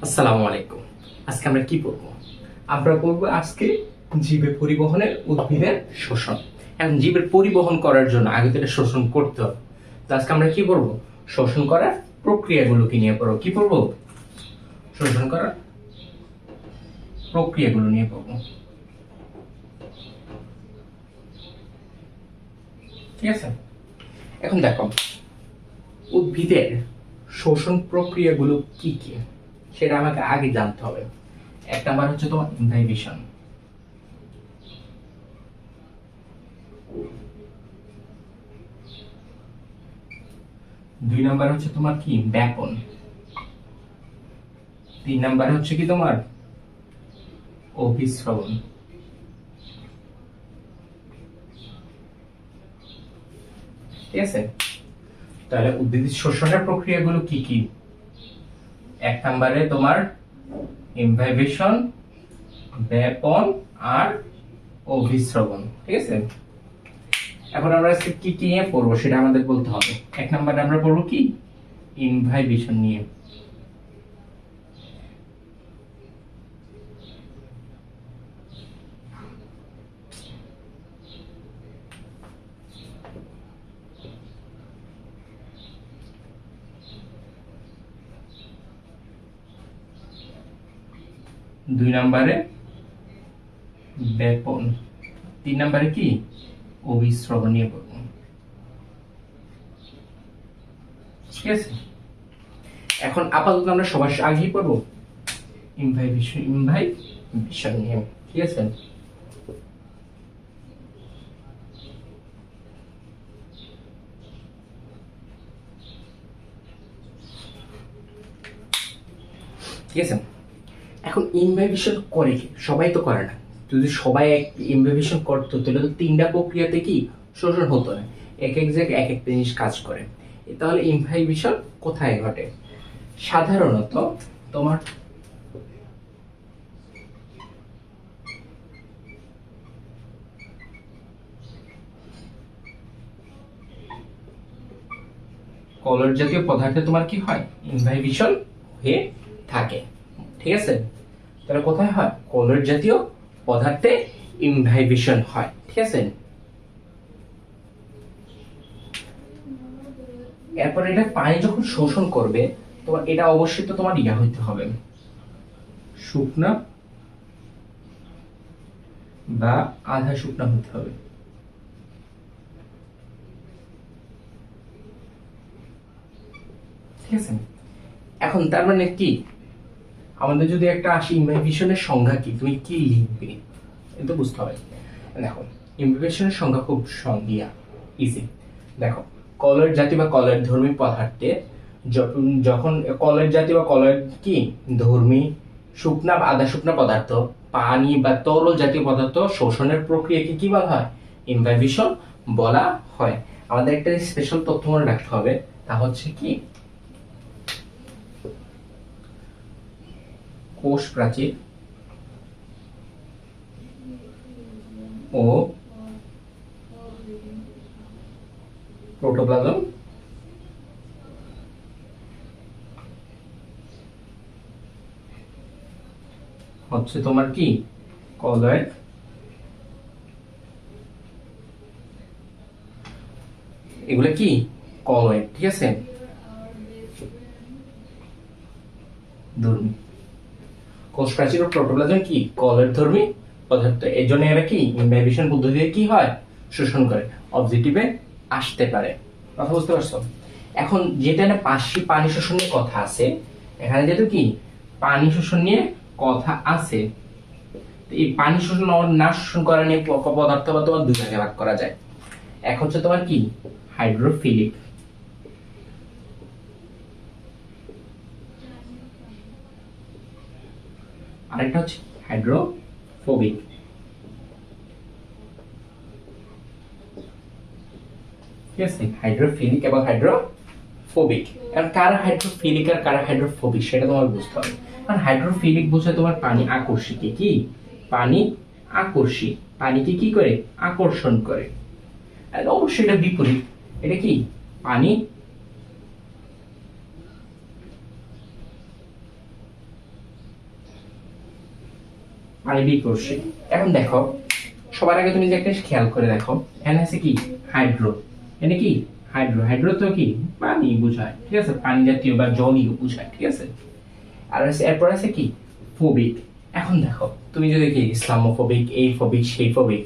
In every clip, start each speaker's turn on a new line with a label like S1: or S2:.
S1: আসসালামু আলাইকুম। আজকে আমরা কি পড়ব? আমরা পড়ব আজকে জীবে পরিবহনের উদ্ভিদের শোষণ। এখন জীবের পরিবহন করার জন্য আগে তো এটা শোষণ করতে হবে। তো আজকে আমরা কি পড়ব? শোষণ করার প্রক্রিয়াগুলোকে নিয়ে পড়ব। কি পড়ব? শোষণ করার প্রক্রিয়াগুলো নিয়ে পড়ব। ঠিক আছে? এখন দেখো, উদ্ভিদের শোষণ প্রক্রিয়াগুলো কি কি সেটা আমাকে আগে জানতে হবে। এক নাম্বার হচ্ছে তোমার ইনহাইবিশন। দুই নাম্বার হচ্ছে তোমার কি? ব্যাপন। তিন নাম্বার হচ্ছে কি তোমার? অভিস্রবণ। ঠিক আছে? তাহলে উদ্ভিদের শোষণের প্রক্রিয়াগুলো কি কি? এক নম্বরে তোমার ইনভাইবেশন, ব্যাপন আর অভিস্রবণ। ঠিক আছে? এখন আমরা আজকে কি কি নিয়ে পড়বো সেটা আমাদের বলতে হবে। এক নম্বরে আমরা পড়বো কি? ইনভাইবেশন নিয়ে। দুই নম্বরে ব্যাপন। তিন নম্বরে কি? অভিস্রবণ নিয়ে পড়বো। ঠিক আছে? এখন আপাতত আমরা সবার আগেই পড়বো ইনভাইবেশন নিয়ে। ঠিক আছে? ঠিক আছে? এখন ইনভাইবেশন করে কি? সবাই তো করে না। যদি সবাই ইনভাইবেশন করতো তাহলে তো তিনটা প্রক্রিয়াতে কি শোষণ হতো না। এক এক জায়গায় এক একটা জিনিস কাজ করে। তাহলে ইনভাইবেশন কোথায় ঘটে? সাধারণত তোমার কলর জাতীয় পদার্থে তোমার কি হয়? ইনভাইবেশন হয়ে থাকে। ঠিক আছে? তাহলে কোথায় হয়? কলর জাতীয় পদার্থে ইনভাইবেশন হয়। ঠিক আছে? এরপর এটা পানি যখন শোষণ করবে, তোমার এটা অবশ্যই তো তোমার ইয়া হইতে হবে, শুকনা বা আধা শুকনা হতে হবে। ঠিক আছে? এখন তার মানে কি, আমাদের যদি একটা আসি ইনভাইবেশনের সংজ্ঞা কি, তুমি কি লিখবে এটা বুঝতে হবে। দেখো, ইনভাইবেশনের সংজ্ঞা খুব ইজি। দেখো, কলয়েড জাতীয় বা কলয়েড ধর্মী পদার্থে যখন কলয়েড জাতীয় বা কলয়েড কি ধর্মী শুকনা বা আধা শুকনা পদার্থ পানি বা তরল জাতীয় পদার্থ শোষণের প্রক্রিয়াকে কি বলা হয়? ইনভাইবেশন বলা হয়। আমাদের একটা স্পেশাল তথ্য মনে রাখতে হবে, তা হচ্ছে কি কোষ প্রাচীর ও প্রোটোপ্লাজম হচ্ছে তোমার কি কলয়েড এগুলো কি কলয়েড। ঠিক আছে? ধর্মী কোষ প্রাচীর ও প্রোটোপ্লাজম কি কলয়েড ধর্মী পদার্থ। এই জন্য এরা কি ইনভাইবেশন পদ্ধতিতে কি হয়? শোষণ করে, অবজেক্টিভে আসতে পারে। কথা বুঝতে পারছো? এখন যেটা না পানি শোষণ নিয়ে কথা আছে, এখানে যেহেতু কি পানি শোষণ নিয়ে কথা আছে, এই পানি শোষণ না শোষণ করা নিয়ে পদার্থ বা তোমার দুই ভাগে ভাগ করা যায়। এক হচ্ছে তোমার কি হাইড্রোফিলিক, আরেকটা হচ্ছে হাইড্রোফোবিক। ঠিক আছে? হাইড্রোফিলিক এবং হাইড্রোফোবিক। কারণ কারা হাইড্রোফিলিক আর কারা হাইড্রোফোবিক সেটা তোমার বুঝতে হবে। কারণ হাইড্রোফিলিক বোঝায় তোমার পানি আকর্ষিত, কি পানি আকর্ষী, পানিকে কি করে আকর্ষণ করে। আর অবশ্যই এটা বিপরীত, এটা কি পানি পানি বিকর্ষী। এখন দেখো সবার আগে তুমি যে একটা খেয়াল করে দেখো, এখানে আছে কি হাইড্রো, এখানে কি হাইড্রো, হাইড্রো তো কি পানি বোঝায়, ঠিক আছে, পানি জাতীয় বা জলীয় বোঝায়, ঠিক আছে। আর এরপর আছে কি ফোবিক। এখন দেখো তুমি যদি কি ইসলামোফোবিক, এই ফোবিক, সেই ফোবিক,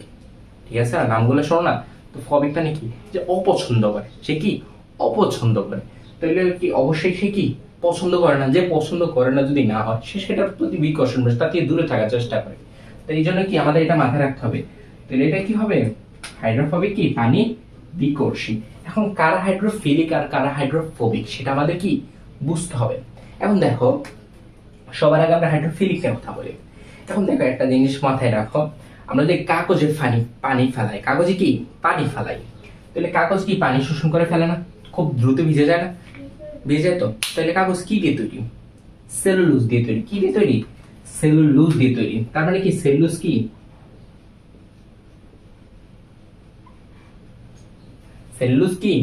S1: ঠিক আছে, আর নামগুলো শোনো না, তো ফোবিক মানে কি যে অপছন্দ করে, সে কি অপছন্দ করে, তাহলে কি অবশ্যই সে কি পছন্দ করে না, যে পছন্দ করে না যদি না হয় সে সেটার প্রতি বিকর্ষণ, তার থেকে দূরে থাকার চেষ্টা করে। তো এই জন্য কি আমাদের এটা মাথায় রাখতে হবে। তাহলে এটা কি হবে, হাইড্রোফোবিক কি পানি বিকর্ষী। এখন কারা হাইড্রোফিলিক আর কারা হাইড্রোফোবিক সেটা আমাদের কি বুঝতে হবে। এখন দেখো সবার আগে আমরা হাইড্রোফিলিকের কথা বলি। এখন দেখো একটা জিনিস মাথায় রাখো, আমরা যে কাগজের পানি ফেলাই, কাগজে কি পানি ফেলাই, তাহলে কাগজ কি পানি শোষণ করে ফেলে না, খুব দ্রুত ভিজে যায় না, ভিজে যায় তো। তাহলে কাগজ কি দিয়ে তৈরি, সেলুলোজ দিয়ে তৈরি। কি দিয়ে তৈরি, সেলুলোজ দিয়ে তৈরি। তার মানে কি সেলুলোজ কি, সেলুলোজ কি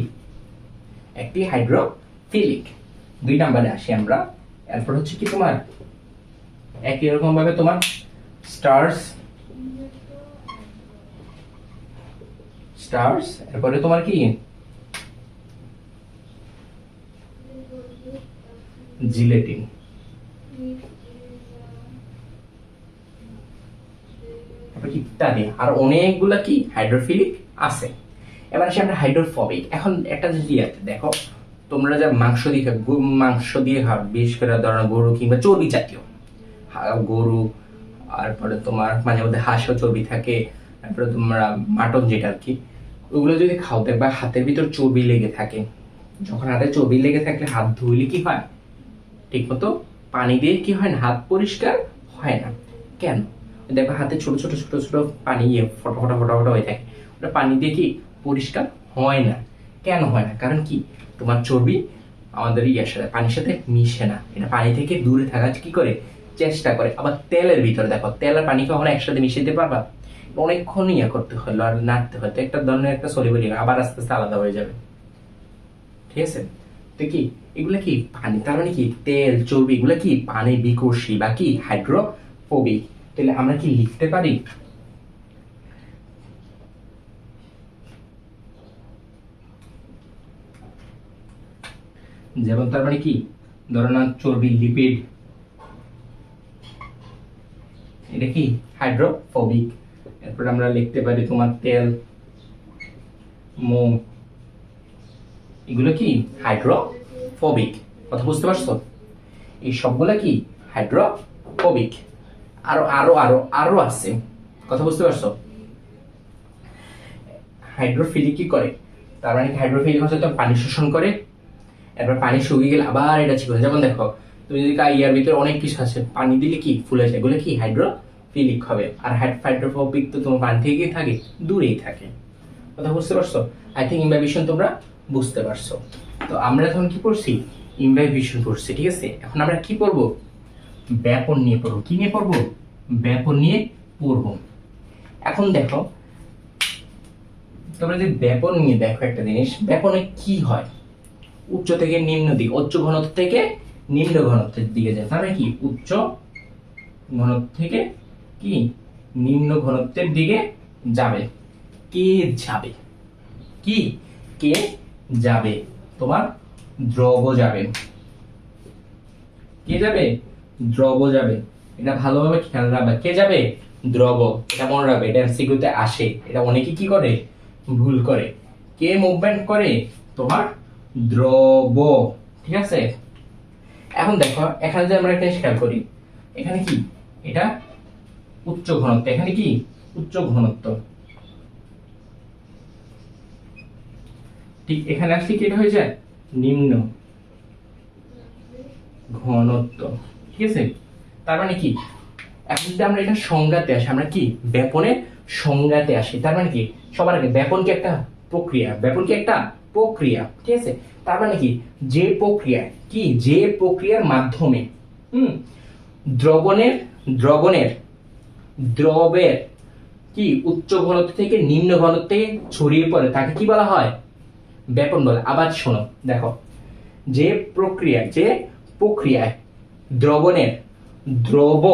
S1: একটি হাইড্রোফিলিক। 2 নম্বরে আসি আমরা। এরপর হচ্ছে কি তোমার একই রকম ভাবে তোমার স্টার্স, এরপরে তোমার কি জিলেটিন। ইত্যাদি আর অনেকগুলা কি হাইড্রোফিলিক আছে। এবার আসি আমরা হাইড্রোফোবিক। এখন একটা জিনিস দেখো, তোমরা যা মাংস দিয়ে খাও, বিশেষ করে ধরো গরু কিংবা চর্বি জাতীয়, গরু, তারপরে তোমার মাঝে মধ্যে হাঁসও চর্বি থাকে, তারপরে তোমরা মাটন যেটা আর কি, ওগুলো যদি খাও দেখবা হাতের ভিতর চর্বি লেগে থাকে। যখন হাতে চর্বি লেগে থাকলে হাত ধুইলে কি হয়, ঠিক মতো পানি দিয়ে কি হয় না, হাত পরিষ্কার হয় না। কেন, দেখো হাতে ছোট ছোট ছোট ছোট পানি ফটা ফটা ফটা ফটা হয়ে থাকে, ওটা পানি দিয়ে কি পরিষ্কার হয় না। কেন হয় না, কারণ কি তোমার চর্বি আমাদের সাথে পানির সাথে মিশে না, এটা পানি থেকে দূরে থাকার কি করে চেষ্টা করে। আবার তেলের ভিতরে দেখো, তেল আর পানি কখনো একসাথে মিশে দিতে পারবা, অনেকক্ষণ করতে হলো আর নাড়তে হয়তো একটা ধরনের একটা সলিবলি, আবার আস্তে আস্তে আলাদা হয়ে যাবে, ঠিক আছে। তো কি এগুলা কি পানি, তার মানে কি তেল চর্বি এগুলা কি পানি বিকর্ষী বা কি হাইড্রোফোবিক। তাহলে আমরা কি লিখতে পারি, যেমন তার মানে কি ধরো না চর্বি লিপিড, এটা কি হাইড্রোফোবিক। এরপর আমরা লিখতে পারি তোমার তেল, মোম, এগুলো কি হাইড্রোফোবিক। কথা বুঝতে পারছো, এই সবগুলা কি হাইড্রোফোবিক। আরো আরো আরো আরো আছে, কথা বুঝতে পারছো। হাইড্রোফিলিক কি করে, তার মানে হাইড্রোফিলিক হচ্ছে তো পানি শোষণ করে, এরপর পানি শুকিয়ে গেলে আবার এটা চিকন। যেমন দেখো তুমি যদি ইয়ার ভিতরে অনেক কিছু আছে, পানি দিলে কি ফুলে যায়, এগুলো কি হাইড্রোফিলিক হবে। আর হাইড্রোফোবিক তো তোমার পানি থেকে থাকে, দূরেই থাকে। কথা বুঝতে পারছো, আই থিঙ্ক ইমবাইবেশন তোমরা বুঝতে পারছো। তো আমরা এখন কি করছি, ইমবাইবেশন করছি, ঠিক আছে। এখন আমরা কি পড়বো, ব্যাপন নিয়ে পড়বো। কি নিয়ে পড়বো, ব্যাপন নিয়ে পড়বো। এখন দেখো তোমরা যদি ব্যাপন নিয়ে দেখো একটা জিনিস, ব্যাপনে কি হয়, উচ্চ থেকে নিম্ন দিকে, উচ্চ ঘনত্ব থেকে নিম্ন ঘনত্বের দিকে যায়, তাহলে কি উচ্চ ঘনত্ব থেকে কি নিম্ন ঘনত্বের দিকে যাবে। কে যাবে, কি কে যাবে, তোমার দ্রব যাবে। কে যাবে, দ্রব যাবে। এটা ভালোভাবে খেয়াল রাখবে, কে যাবে, দ্রব। এটা মনে রাখবে, এটা এমসিকিউতে আসে, এটা অনেকে কি করে ভুল করে। কে মুভমেন্ট করে, তোমার দ্রব, ঠিক আছে। এখন দেখো এখানে যে আমরা একটা খেয়াল করি, এখানে কি এটা উচ্চ ঘনত্ব, এখানে কি উচ্চ ঘনত্ব, ঠিক এখানে আসলে কি এটা হয়ে যায় নিম্ন ঘনত্ব, ঠিক আছে। তার মানে কি এখন যদি আমরা এটা সংজ্ঞাতে আসি, আমরা কি ব্যাপনের সংজ্ঞাতে আসি, তার মানে কি সবার আগে ব্যাপন কি একটা প্রক্রিয়া, ব্যাপন কি একটা প্রক্রিয়া, ঠিক আছে। তার মানে কি যে প্রক্রিয়া, কি যে প্রক্রিয়ার মাধ্যমে দ্রবণের দ্রবের কি উচ্চ ঘনত্ব থেকে নিম্ন ঘনত্বে ছড়িয়ে পড়ে তাকে কি বলা হয়, ব্যাপন বলে। আবার শোনো দেখো, যে প্রক্রিয়ায় দ্রবণের দ্রব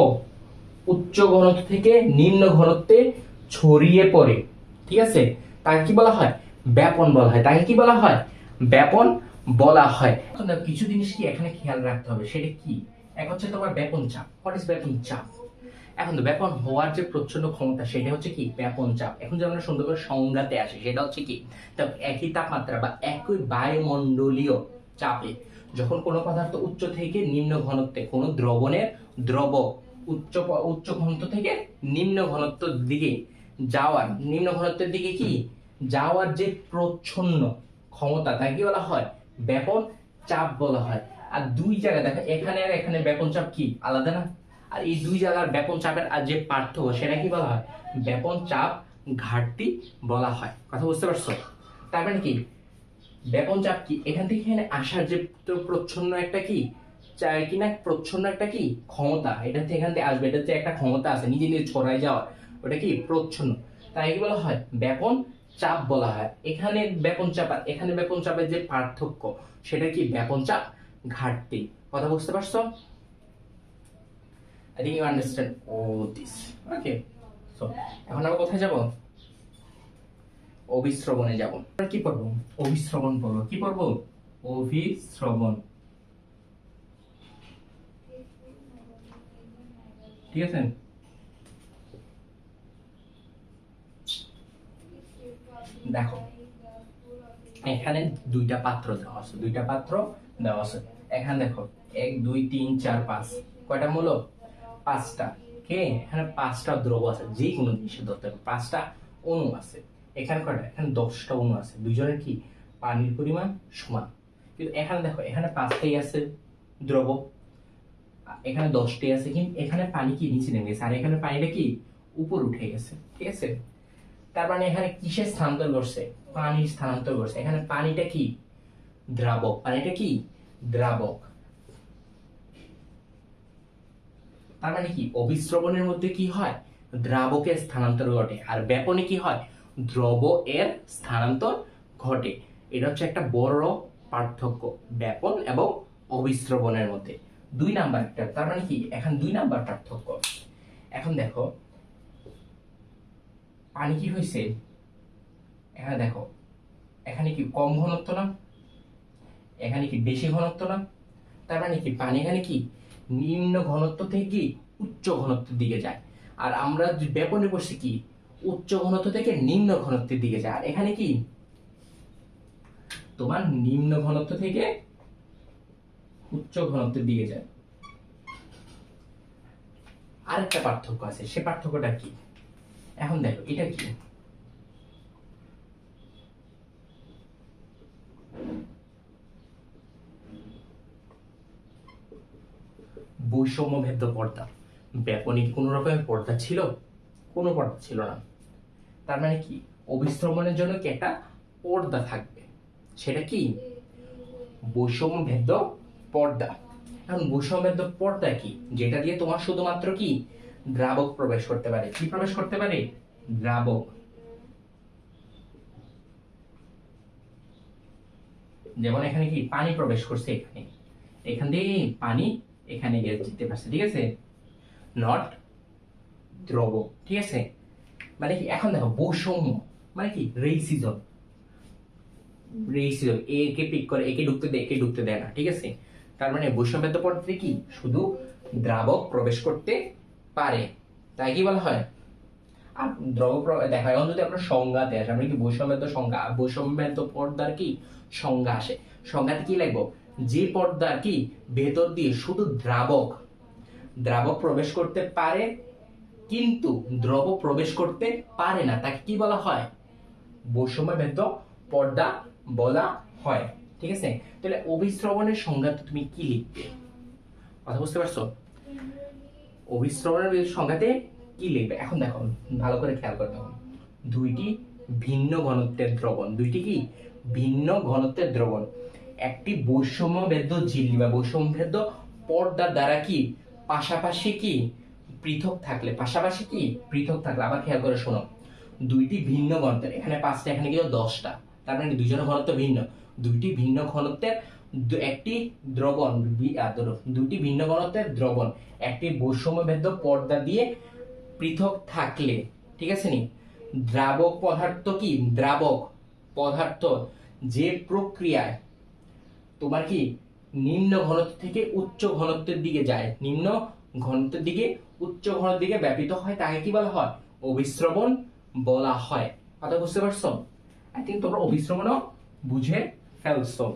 S1: উচ্চ ঘনত্ব থেকে নিম্ন ঘনত্বে ছড়িয়ে পড়ে, ঠিক আছে, তাকে কি বলা হয়? ব্যাপন বলা হয়। তাকে কি বলা হয়? ব্যাপন বলা হয়। এখন দেখো কিছু জিনিস কি এখানে খেয়াল রাখতে হবে, সেটা কি? এক হচ্ছে তোমার ব্যাপন চাপ। হোয়াট ইজ ব্যাপন চাপ? এখন তো ব্যাপন হওয়ার যে প্রচন্ড ক্ষমতা সেটা হচ্ছে কি? ব্যাপন চাপ। এখন যে আমরা সুন্দর করে সংজ্ঞাতে আসি সেটা হচ্ছে কি? একই তাপমাত্রা বা একই বায়ুমণ্ডলীয় চাপে যখন কোনো পদার্থ উচ্চ থেকে নিম্ন ঘনত্বে, কোনো দ্রবণের দ্রব উচ্চ ঘনত্ব থেকে নিম্ন ঘনত্বের দিকে যাওয়ার, নিম্ন ঘনত্বের দিকে কি যাওয়ার যে প্রচ্ছন্ন ক্ষমতা, তাকে কি বলা হয়? ব্যাপন চাপ বলা হয়। আর দুই জায়গা দেখো, এখানে আর এখানে ব্যাপন চাপ কি আলাদা না? আর এই দুই জায়গার ব্যাপন চাপের আর যে পার্থক্য সেটা কি বলা হয়? ব্যাপন চাপ ঘাটতি বলা হয়। কথা বুঝতে পারছো? তার মানে কি ব্যাপন চাপ কি? এখান থেকে এখানে আসার যে প্রচ্ছন্ন একটা কি চাই কিনা, প্রচ্ছন্ন একটা কি ক্ষমতা, এটা থেকে এখান থেকে আসবে, এটা যে একটা ক্ষমতা আছে নিজে নিজে ছড়াই যাওয়ার, ওটা কি প্রচ্ছন্ন, তাই কি বলা হয়? ব্যাপন চাপ বলা হয়। এখানে ব্যাপন চাপ আর এখানে ব্যাপন চাপের যে পার্থক্য সেটা কি? ব্যাপন চাপ ঘাটতি। কথা বুঝতে পারছো? I think you understand all this. Okay. So, এখন আমরা কোথায় যাব? অভিস্রবণে যাব। আমরা কি পড়ব? অভিস্রবণ পড়ব। কি পড়ব? অভিস্রবণ। ঠিক আছে? দেখো এখানে দুইটা পাত্র দেওয়া আছে, দুইটা পাত্র দেওয়া আছে। এখানে দেখো 1 2 3 4 5, কয়টা মূলক? 5টা। কে এখানে 5টা দ্রব আছে, যে কোনো জিনিসের ধরতে হবে 5টা অণু আছে। এখানে কয়টা? এখানে 10টা অণু আছে। দুইজনের কি পানির পরিমাণ সমান, কিন্তু এখানে দেখো এখানে 5টাই আছে দ্রব, এখানে 10টাই আছে, কিন্তু এখানে পানি কি নিচে নেমে গেছে আর এখানে পানিটা কি উপর উঠে গেছে। ঠিক আছে? তার মানে এখানে কিসের স্থানান্তর করছে? পানির স্থানান্তর করছে। এখানে পানিটা কি দ্রাবক, পানিটা কি দ্রাবক। তার মানে কি অভিস্রবণের মধ্যে কি হয়? দ্রাবকের স্থানান্তর ঘটে, আর ব্যাপনে কি হয়? দ্রব এর স্থানান্তর ঘটে। এটা হচ্ছে একটা বড় পার্থক্য ব্যাপন এবং অভিস্রবণের মধ্যে। 2 নাম্বার একটা, তার মানে কি এখন 2 নাম্বার পার্থক্য। এখন দেখো পানি কি হয়েছে? এখানে দেখো এখানে কি কম ঘনত্ব না, এখানে কি বেশি ঘনত্ব না? তার মানে কি পানি এখানে কি নিম্ন ঘনত্ব থেকে কি উচ্চ ঘনত্বের দিকে যায়, আর আমরা ব্যাপনে পড়ছি কি উচ্চ ঘনত্ব থেকে নিম্ন ঘনত্বের দিকে যায়। আর এখানে কি তোমার নিম্ন ঘনত্ব থেকে উচ্চ ঘনত্বের দিকে যায়। আরেকটা পার্থক্য আছে, সে পার্থক্যটা কি? এখন দেখো এটা কি বৈষম্য ভেদ্য পর্দা। ব্যাপনে কি কোনো রকমের পর্দা ছিল? কোনো পর্দা ছিল না। তার মানে কি অভিস্রবণের জন্য কি একটা পর্দা থাকবে, সেটা কি বৈষম্য ভেদ্য পর্দা। এখন বৈষম্য ভেদ্য পর্দা কি? যেটা দিয়ে তোমার শুধুমাত্র কি দ্রাবক প্রবেশ করতে পারে। কি প্রবেশ করতে পারে? দ্রাবক। যেমন এখানে কি পানি প্রবেশ করছে, এখানে এখান দিয়ে পানি এখানে গিয়ে যেতে পারছে। ঠিক আছে? নট দ্রব। ঠিক আছে? মানে কি এখন দেখো বৈষম্য মানে কি রেসিজম, রেসিজম এ কে পিক করে, একে ঢুকতে দেয়, একে ঢুকতে দেয় না। ঠিক আছে? তার মানে বৈষম্যের পদ্ধতি কি শুধু দ্রাবক প্রবেশ করতে পারে, তাই কি বলা হয়? আর দ্রব দেখা, এখন যদি আমরা সংজ্ঞাতে আসে, আমরা কি বৈষম্যের সংজ্ঞা, বৈষম্যের পর্দার কি সংজ্ঞা আসে, সংজ্ঞাতে কি লাগবো? যে পর্দার কি ভেতর দিয়ে শুধু দ্রাবক দ্রাবক প্রবেশ করতে পারে কিন্তু দ্রব প্রবেশ করতে পারে না, তাকে কি বলা হয়? বৈষম্য ভেদ্য পর্দা বলা হয়। ঠিক আছে? তাহলে অভিস্রবণের সংজ্ঞা তুমি কি লিখবে? কথা বুঝতে পারছো? অভিস্রবণের সংজ্ঞাতে কি লিখবে? এখন দেখো ভালো করে খেয়াল করতে হবে, দুইটি ভিন্ন ঘনত্বের দ্রবণ, দুইটি কি ভিন্ন ঘনত্বের দ্রবণ একটি বৈষম্য ভেদ্য ঝিল্লি বা বৈষম্য ভেদ্য পর্দার দ্বারা কি পাশাপাশি কি পৃথক থাকলে, পাশাপাশি কি পৃথক থাকলে, আবার খেয়াল করে শোনো, দুইটি ভিন্ন ঘনত্বের, এখানে 5টা এখানে কিন্তু 10টা, তার মানে দুইজনের ঘনত্ব ভিন্ন, দুইটি ভিন্ন ঘনত্বের একটি দ্রবণ দুটি ভিন্ন ঘনত্বের দ্রবণ একটি বৈষম্যভেদ্য পর্দা দিয়ে পৃথক থাকলে, ঠিক আছে নি, দ্রাবক পদার্থ কি, দ্রাবক পদার্থ যে প্রক্রিয়ায় তোমার কি নিম্ন ঘনত্ব থেকে উচ্চ ঘনত্বের দিকে যায়, নিম্ন ঘনত্বের দিকে উচ্চ ঘনত্বের দিকে ব্যাপিত হয়, তাকে কি বলা হয়, অভিস্রবণ বলা হয়। কথা বুঝতে পারছো? আই থিঙ্ক তোমরা অভিস্রবণও বুঝে ফেলছো।